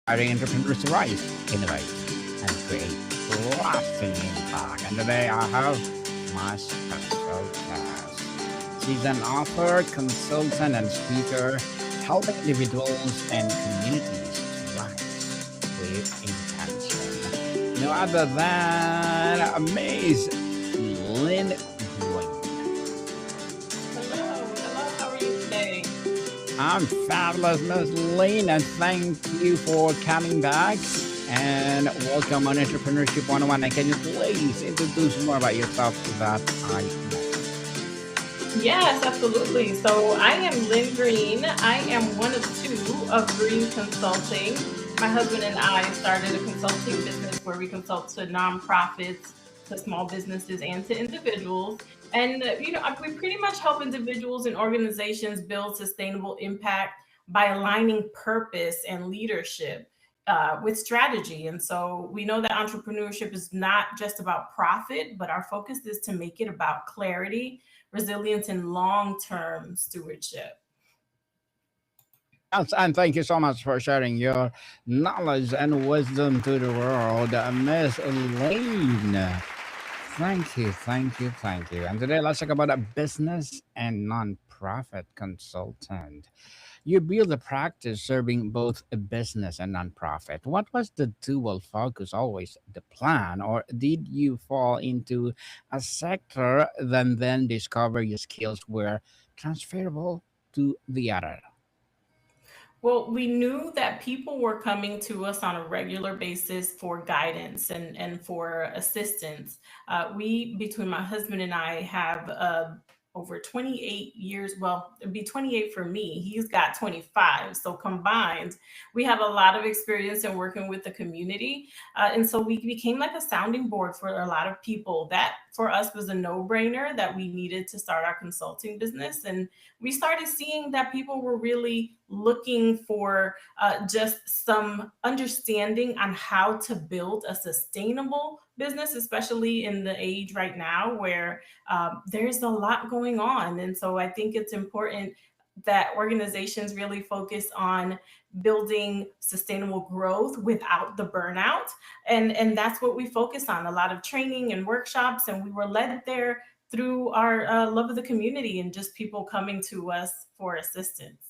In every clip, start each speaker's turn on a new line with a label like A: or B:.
A: inspiring entrepreneurs to rise, innovate, and create lasting impact. And today I have my special guest. She's an author, consultant, and speaker, helping individuals and communities to rise with intention. No other than Miss Lin Green.
B: Hello, how are you today?
A: I'm fabulous, Miss Lane, and thank you for coming back. And welcome on Entrepreneurship 101. And can you please introduce more about yourself that I missed?
B: Yes, absolutely. So I am Lin Green. I am one of two of Green Consulting. My husband and I started a consulting business where we consult to nonprofits, to small businesses, and to individuals. And, we pretty much help individuals and organizations build sustainable impact by aligning purpose and leadership. With strategy. And so we know that entrepreneurship is not just about profit, but our focus is to make it about clarity, resilience, and long term stewardship.
A: Yes, and thank you so much for sharing your knowledge and wisdom to the world, Miss Lane. Thank you, thank you, thank you. And today let's talk about a business and nonprofit consultant. You build a practice serving both a business and nonprofit. What was the dual focus always the plan, or did you fall into a sector then discover your skills were transferable to the other?
B: Well, we knew that people were coming to us on a regular basis for guidance and for assistance. Between my husband and I, have over 28 years. Well, it'd be 28 for me. He's got 25. So combined, we have a lot of experience in working with the community. And so we became like a sounding board for a lot of people. That for us was a no brainer that we needed to start our consulting business. And we started seeing that people were really looking for just some understanding on how to build a sustainable business, especially in the age right now where there's a lot going on. And so I think it's important that organizations really focus on building sustainable growth without the burnout. And that's what we focus on, a lot of training and workshops. And we were led there through our love of the community and just people coming to us for assistance.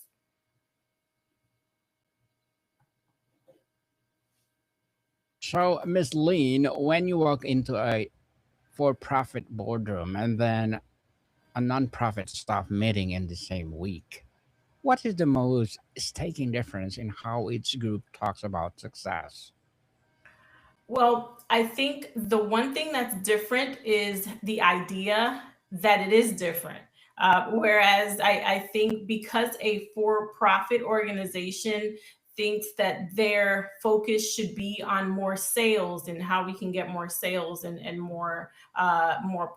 A: So, Miss Lean, when you walk into a for-profit boardroom and then a non-profit staff meeting in the same week, what is the most staking difference in how each group talks about success?
B: Well, I think the one thing that's different is the idea that it is different. Whereas I think because a for profit organization thinks that their focus should be on more sales and how we can get more sales and more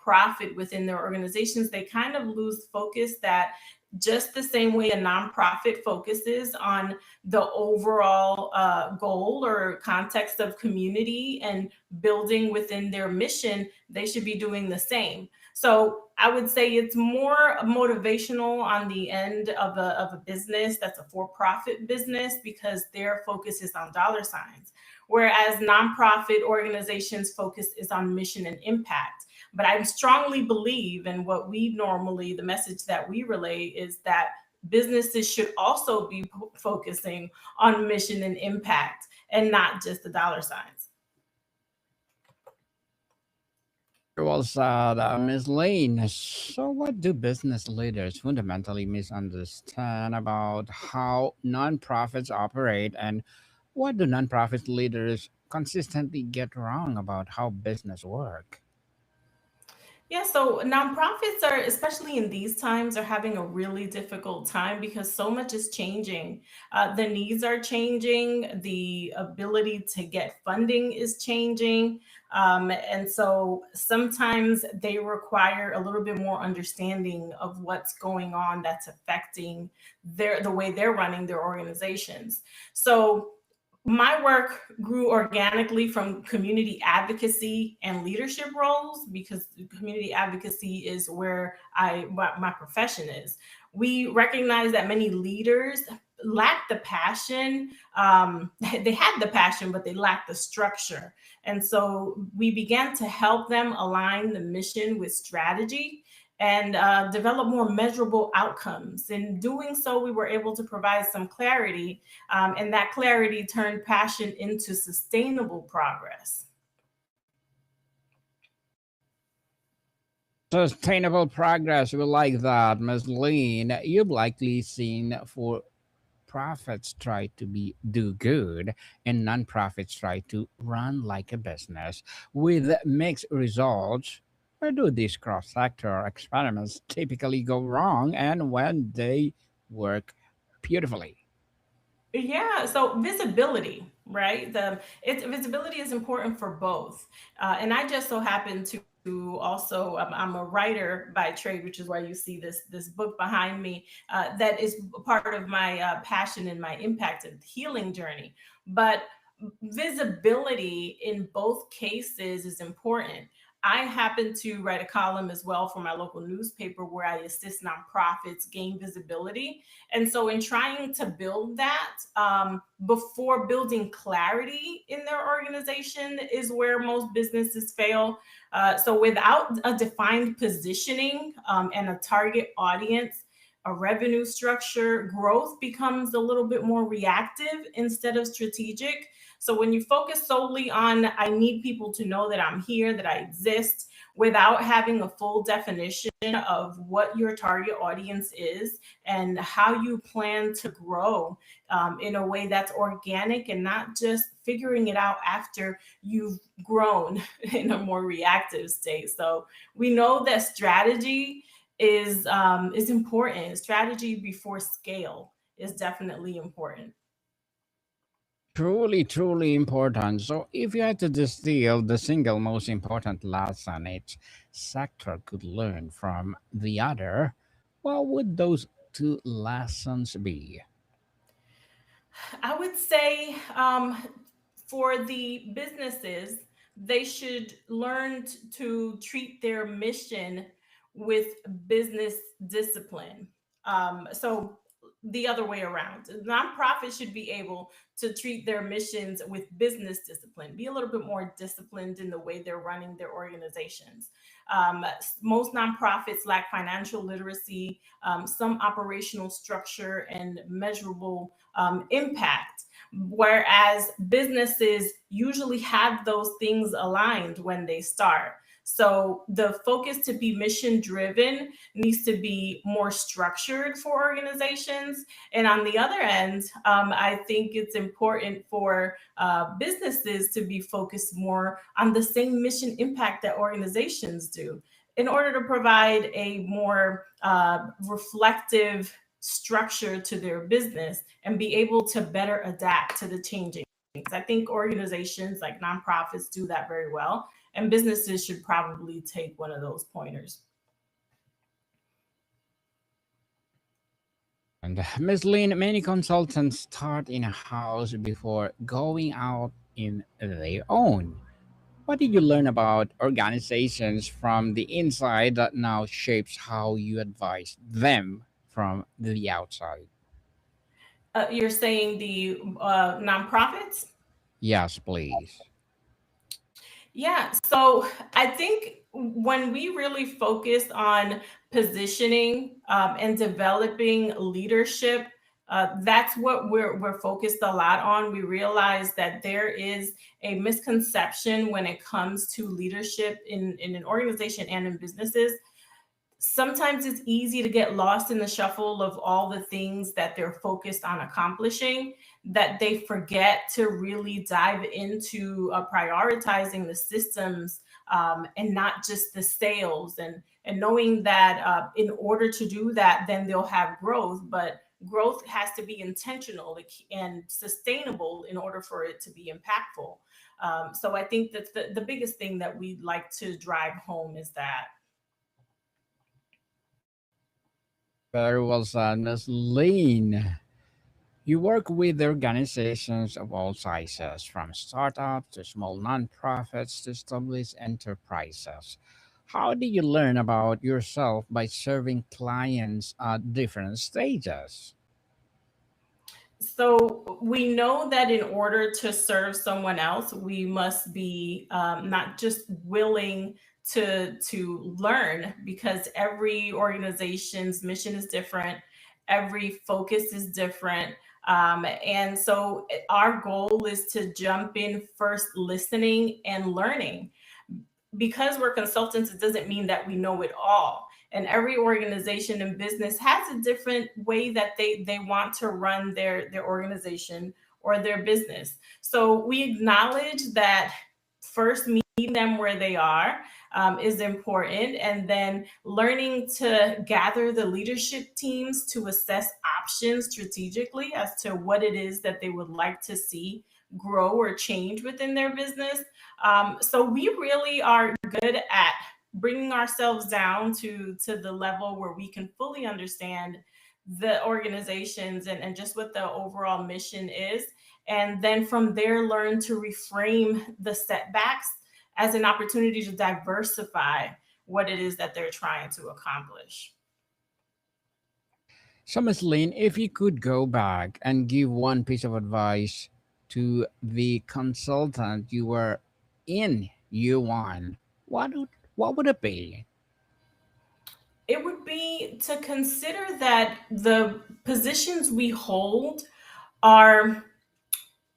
B: profit within their organizations, they kind of lose focus that just the same way a nonprofit focuses on the overall goal or context of community and building within their mission, they should be doing the same. So I would say it's more motivational on the end of a business that's a for-profit business because their focus is on dollar signs. Whereas nonprofit organizations' focus is on mission and impact. But I strongly believe, and what we normally, the message that we relay is that businesses should also be focusing on mission and impact and not just the dollar signs.
A: Well said, Ms. Lane. So, what do business leaders fundamentally misunderstand about how nonprofits operate, and what do nonprofit leaders consistently get wrong about how business work?
B: Yeah, so nonprofits are, especially in these times, are having a really difficult time because so much is changing. The needs are changing, the ability to get funding is changing. And so sometimes they require a little bit more understanding of what's going on that's affecting the way they're running their organizations. So my work grew organically from community advocacy and leadership roles because community advocacy is where my profession is. We recognize that many leaders lacked the passion. They had the passion, but they lacked the structure. And so we began to help them align the mission with strategy and develop more measurable outcomes. In doing so, we were able to provide some clarity, and that clarity turned passion into sustainable progress.
A: Sustainable progress. We like that, Ms. Lean. You've likely seen for profits try to be do good and non-profits try to run like a business with mixed results. Where do these cross-sector experiments typically go wrong and when they work beautifully?
B: Yeah, so visibility, right? Visibility is important for both, and I just so happen to also I'm a writer by trade, which is why you see this book behind me. That is part of my passion and my impact and healing journey. But visibility in both cases is important. I happen to write a column as well for my local newspaper where I assist nonprofits gain visibility. And so, in trying to build that, before building clarity in their organization, is where most businesses fail. So, without a defined positioning and a target audience, a revenue structure, growth becomes a little bit more reactive instead of strategic. So when you focus solely on, I need people to know that I'm here, that I exist, without having a full definition of what your target audience is and how you plan to grow in a way that's organic and not just figuring it out after you've grown in a more reactive state. So we know that strategy is important. Strategy before scale is definitely important.
A: Truly, truly important. So, if you had to distill the single most important lesson each sector could learn from the other, what would those two lessons be?
B: I would say for the businesses, they should learn to treat their mission with business discipline. So the other way around, nonprofits should be able to treat their missions with business discipline, be a little bit more disciplined in the way they're running their organizations. Most nonprofits lack financial literacy, some operational structure, and measurable impact. Whereas businesses usually have those things aligned when they start. So the focus to be mission driven needs to be more structured for organizations. And on the other end, I think it's important for businesses to be focused more on the same mission impact that organizations do in order to provide a more reflective structure to their business and be able to better adapt to the changing things. I think organizations like nonprofits do that very well, and businesses should probably take one of those pointers.
A: And Ms. Lynn, many consultants start in a house before going out in their own. What did you learn about organizations from the inside that now shapes how you advise them from the outside?
B: You're saying the nonprofits?
A: Yes, please.
B: Yeah, so I think when we really focus on positioning and developing leadership, that's what we're focused a lot on. We realize that there is a misconception when it comes to leadership in an organization and in businesses. Sometimes it's easy to get lost in the shuffle of all the things that they're focused on accomplishing, that they forget to really dive into prioritizing the systems, and not just the sales, and knowing that in order to do that then they'll have growth, but growth has to be intentional and sustainable in order for it to be impactful. So I think that the biggest thing that we'd like to drive home is that.
A: Very well said, Ms. Lynn. You work with organizations of all sizes, from startups to small nonprofits to established enterprises. How do you learn about yourself by serving clients at different stages?
B: So we know that in order to serve someone else, we must be not just willing to learn, because every organization's mission is different, every focus is different. And so our goal is to jump in first, listening and learning. Because we're consultants, it doesn't mean that we know it all. And every organization and business has a different way that they want to run their organization or their business. So we acknowledge that first, meeting them where they are is important, and then learning to gather the leadership teams to assess options strategically as to what it is that they would like to see grow or change within their business. So we really are good at bringing ourselves down to the level where we can fully understand the organizations and just what the overall mission is. And then from there, learn to reframe the setbacks as an opportunity to diversify what it is that they're trying to accomplish.
A: So, Miss Lynn, if you could go back and give one piece of advice to the consultant you were in year one, what would it be?
B: It would be to consider that the positions we hold are,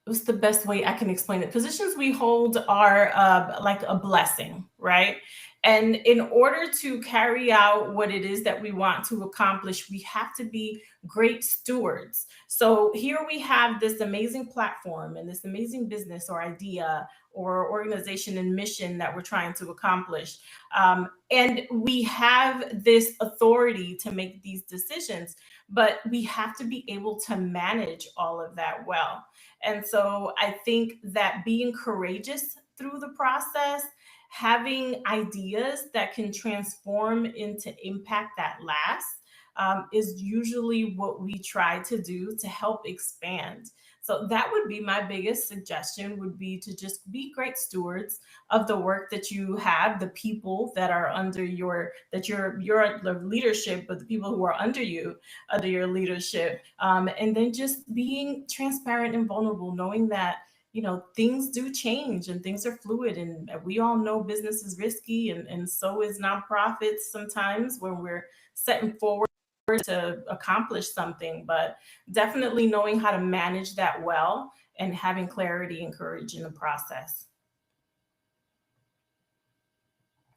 B: what's the best way I can explain it? Positions we hold are like a blessing, right? And in order to carry out what it is that we want to accomplish, we have to be great stewards. So here we have this amazing platform and this amazing business or idea or organization and mission that we're trying to accomplish. And we have this authority to make these decisions, but we have to be able to manage all of that well. And so I think that being courageous through the process, having ideas that can transform into impact that lasts, is usually what we try to do to help expand. So that would be my biggest suggestion, would be to just be great stewards of the work that you have, the people that are under your, that you're the leadership, but the people who are under you, under your leadership, and then just being transparent and vulnerable, knowing that things do change and things are fluid, and we all know business is risky, and so is nonprofits sometimes when we're setting forward to accomplish something. But definitely knowing how to manage that well and having clarity and courage in the process.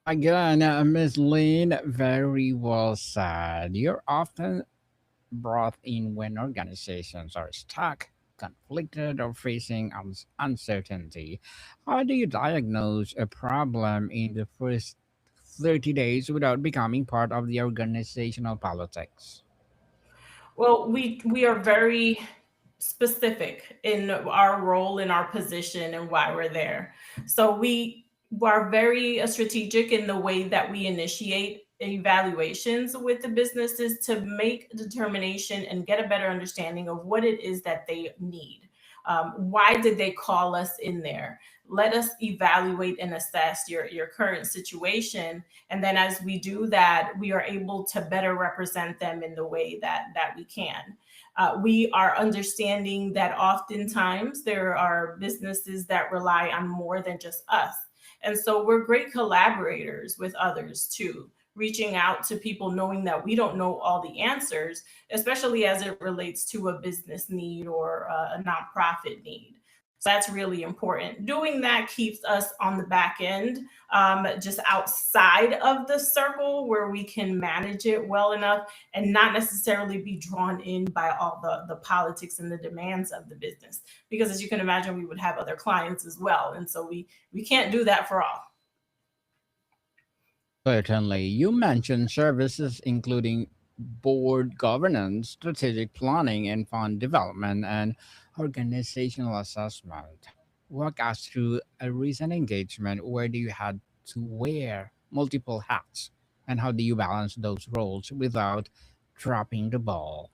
A: Again, Miss Lynn, very well said. You're often brought in when organizations are stuck, conflicted, or facing uncertainty. How do you diagnose a problem in the first 30 days without becoming part of the organizational politics?
B: Well, we are very specific in our role, in our position, and why we're there. So we are very strategic in the way that we initiate evaluations with the businesses to make a determination and get a better understanding of what it is that they need. Why did they call us in there? Let us evaluate and assess your current situation, and then as we do that, we are able to better represent them in the way that we can. We are understanding that oftentimes there are businesses that rely on more than just us. And so we're great collaborators with others too, reaching out to people, knowing that we don't know all the answers, especially as it relates to a business need or a nonprofit need. So that's really important. Doing that keeps us on the back end, just outside of the circle where we can manage it well enough and not necessarily be drawn in by all the politics and the demands of the business. Because as you can imagine, we would have other clients as well. And so we can't do that for all.
A: Certainly. You mentioned services including board governance, strategic planning, and fund development, and organizational assessment. Walk us through a recent engagement where do you had to wear multiple hats, and how do you balance those roles without dropping the ball?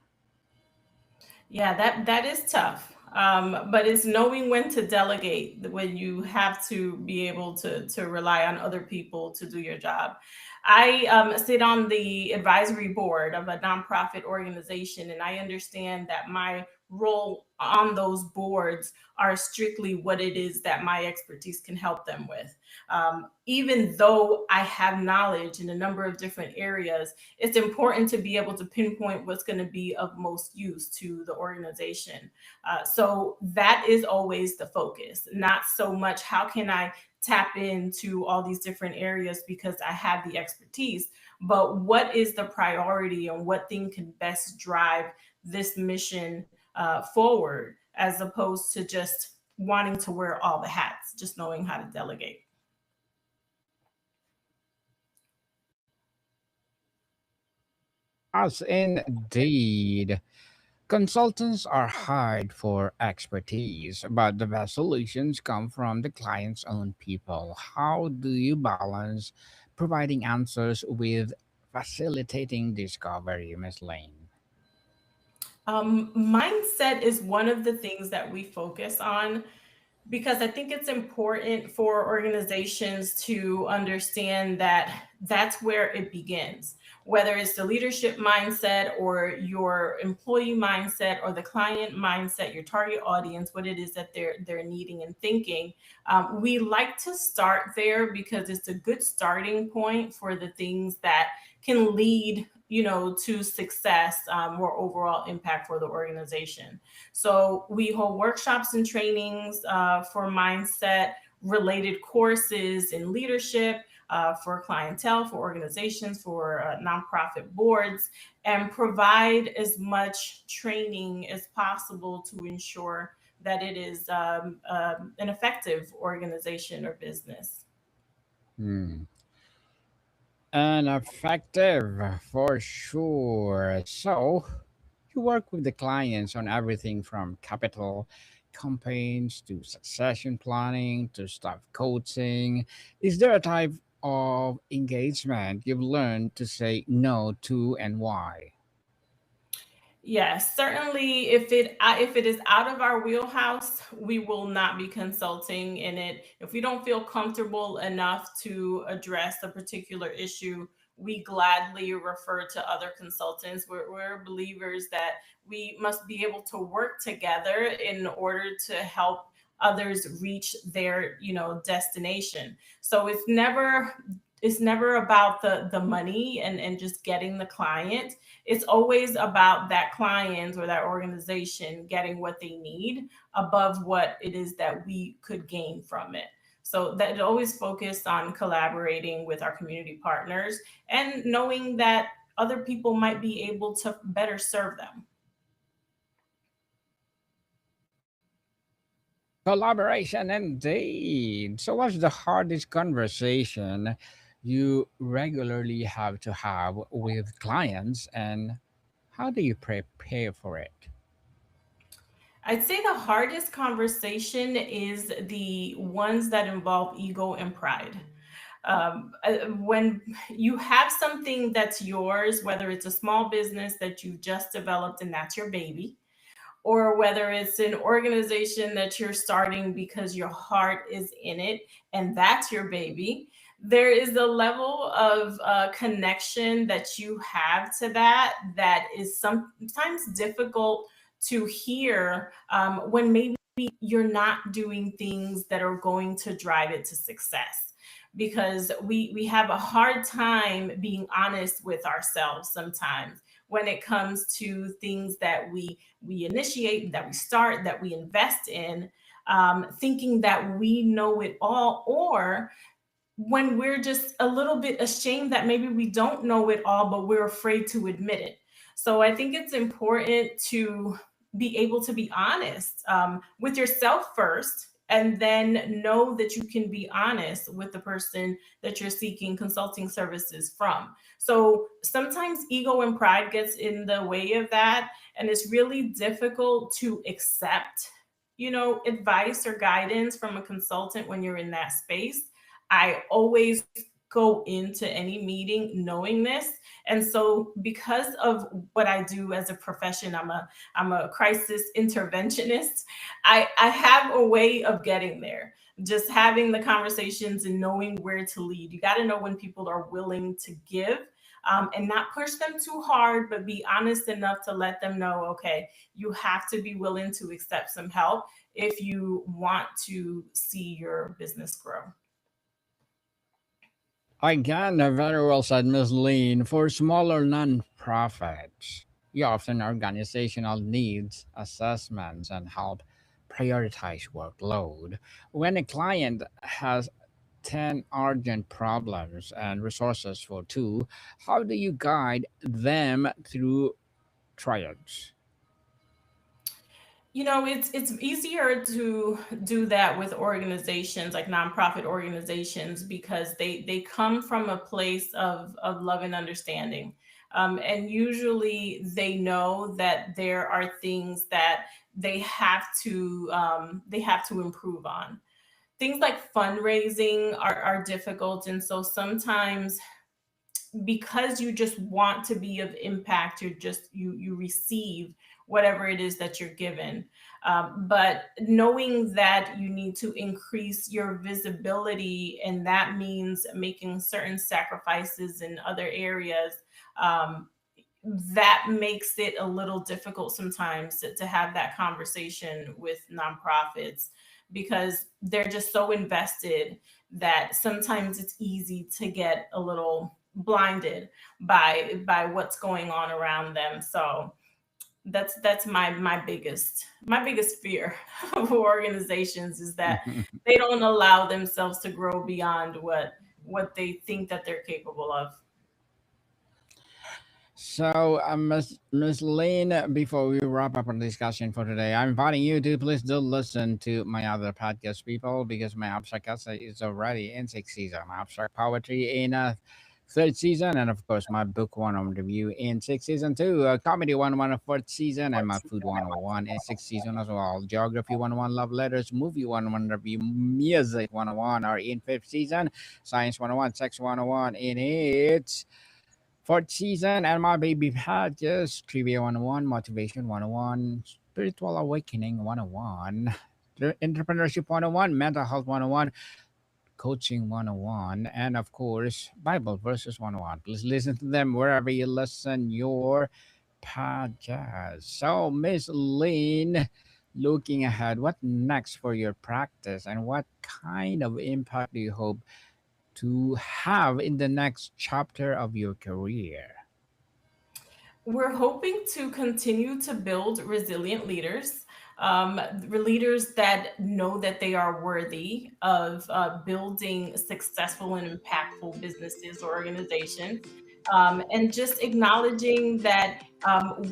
B: Yeah, that is tough. But it's knowing when to delegate, when you have to be able to rely on other people to do your job. I sit on the advisory board of a nonprofit organization, and I understand that my role on those boards are strictly what it is that my expertise can help them with. Even though I have knowledge in a number of different areas, it's important to be able to pinpoint what's going to be of most use to the organization. So that is always the focus, not so much how can I tap into all these different areas because I have the expertise, but what is the priority and what thing can best drive this mission forward, as opposed to just wanting to wear all the hats, just knowing how to delegate.
A: As indeed. Consultants are hired for expertise, but the best solutions come from the client's own people. How do you balance providing answers with facilitating discovery, Miss Lane?
B: Mindset is one of the things that we focus on because I think it's important for organizations to understand that that's where it begins. Whether it's the leadership mindset or your employee mindset or the client mindset, your target audience, what it is that they're needing and thinking, we like to start there because it's a good starting point for the things that can lead, to success, or overall impact for the organization. So we hold workshops and trainings for mindset related courses in leadership, for clientele, for organizations, for nonprofit boards, and provide as much training as possible to ensure that it is an effective organization or business.
A: Hmm. And effective for sure. So, you work with the clients on everything from capital campaigns to succession planning to staff coaching. Is there a type of engagement you've learned to say no to and why?
B: Yes, certainly. If it is out of our wheelhouse, we will not be consulting in it. If we don't feel comfortable enough to address a particular issue, we gladly refer to other consultants. We're believers that we must be able to work together in order to help others reach their, destination. So it's never about the money and just getting the client. It's always about that client or that organization getting what they need above what it is that we could gain from it. So that it always focused on collaborating with our community partners and knowing that other people might be able to better serve them.
A: Collaboration indeed. So, what's the hardest conversation you regularly have to have with clients, and how do you prepare for it?
B: I'd say the hardest conversation is the ones that involve ego and pride. When you have something that's yours, whether it's a small business that you just developed and that's your baby, or whether it's an organization that you're starting because your heart is in it and that's your baby, there is a level of connection that you have to that is sometimes difficult to hear, when maybe you're not doing things that are going to drive it to success, because we have a hard time being honest with ourselves sometimes when it comes to things that we initiate, that we start, that we invest in, thinking that we know it all, or when we're just a little bit ashamed that maybe we don't know it all, but we're afraid to admit it. So I think it's important to be able to be honest, with yourself first, and then know that you can be honest with the person that you're seeking consulting services from. So sometimes ego and pride gets in the way of that, and it's really difficult to accept, advice or guidance from a consultant when you're in that space. I always go into any meeting knowing this. And so because of what I do as a profession, I'm a crisis interventionist. I have a way of getting there. Just having the conversations and knowing where to lead. You got to know when people are willing to give. and not push them too hard, but be honest enough to let them know, okay, you have to be willing to accept some help if you want to see your business grow.
A: Again, very well said, Ms. Lean. For smaller nonprofits, you often organizational needs assessments and help prioritize workload. When a client has 10 urgent problems and resources for two, how do you guide them through triage?
B: It's easier to do that with organizations like nonprofit organizations because they come from a place of love and understanding. And usually they know that there are things that they have to improve on. Things like fundraising are difficult, and so sometimes, because you just want to be of impact, you receive whatever it is that you're given. But knowing that you need to increase your visibility, and that means making certain sacrifices in other areas, um, that makes it a little difficult sometimes to have that conversation with nonprofits, because they're just so invested that sometimes it's easy to get a little blinded by what's going on around them. So that's my biggest fear of organizations, is that they don't allow themselves to grow beyond what they think that they're capable of.
A: So, Miss Lane, before we wrap up our discussion for today, I'm inviting you to please do listen to my other podcast, people, because my abstract essay is already in sixth season, my abstract poetry in third season, and of course my book one on review in sixth season too, comedy 101 in fourth season, and my food 101 in sixth season as well. Geography 101, love letters, movie 101 review, music 101 are in fifth season, science 101, sex 101 in its fourth season, and my baby pages, trivia 101, motivation 101, spiritual awakening 101, entrepreneurship 101, mental health 101, coaching 101, and of course, Bible verses 101. Please listen to them wherever you listen your podcast. So, Miss Lynn, looking ahead, what next for your practice, and what kind of impact do you hope to have in the next chapter of your career?
B: We're hoping to continue to build resilient leaders, leaders that know that they are worthy of building successful and impactful businesses or organizations, and just acknowledging that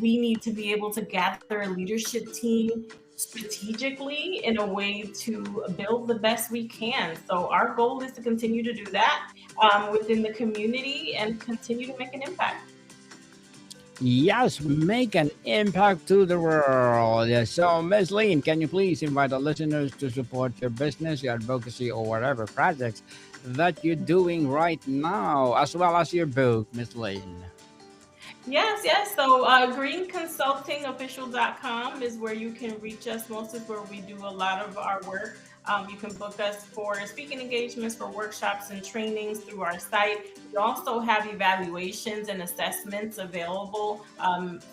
B: we need to be able to gather a leadership team strategically in a way to build the best we can. So our goal is to continue to do that within the community and continue to make an impact.
A: Yes, make an impact to the world. Yes. So, Miss Lynn, can you please invite the listeners to support your business, your advocacy, or whatever projects that you're doing right now, as well as your book, Miss Lynn?
B: Yes, yes. So greenconsultingofficial.com is where you can reach us. Most is where we do a lot of our work. You can book us for speaking engagements, for workshops and trainings through our site. We also have evaluations and assessments available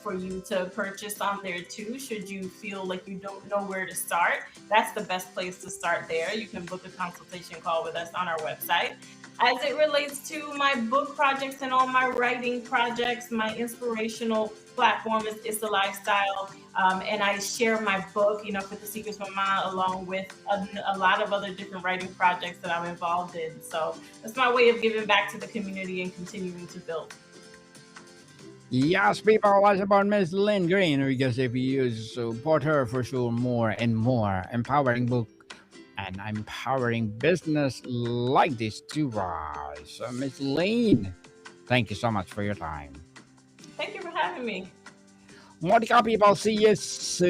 B: for you to purchase on there too. Should you feel like you don't know where to start, that's the best place to start there. You can book a consultation call with us on our website. As it relates to my book projects and all my writing projects, my inspirational platform is It's a Lifestyle. And I share my book, For the Secrets of Mama, along with a lot of other different writing projects that I'm involved in. So that's my way of giving back to the community and continuing to build.
A: Yes, people, what's about Miss Lin Green? Because if you support her for sure, more and more empowering book and empowering business like this to rise. So, Miss Lane, thank you so much for your time.
B: Thank you for having me.
A: Monica, people, see you soon.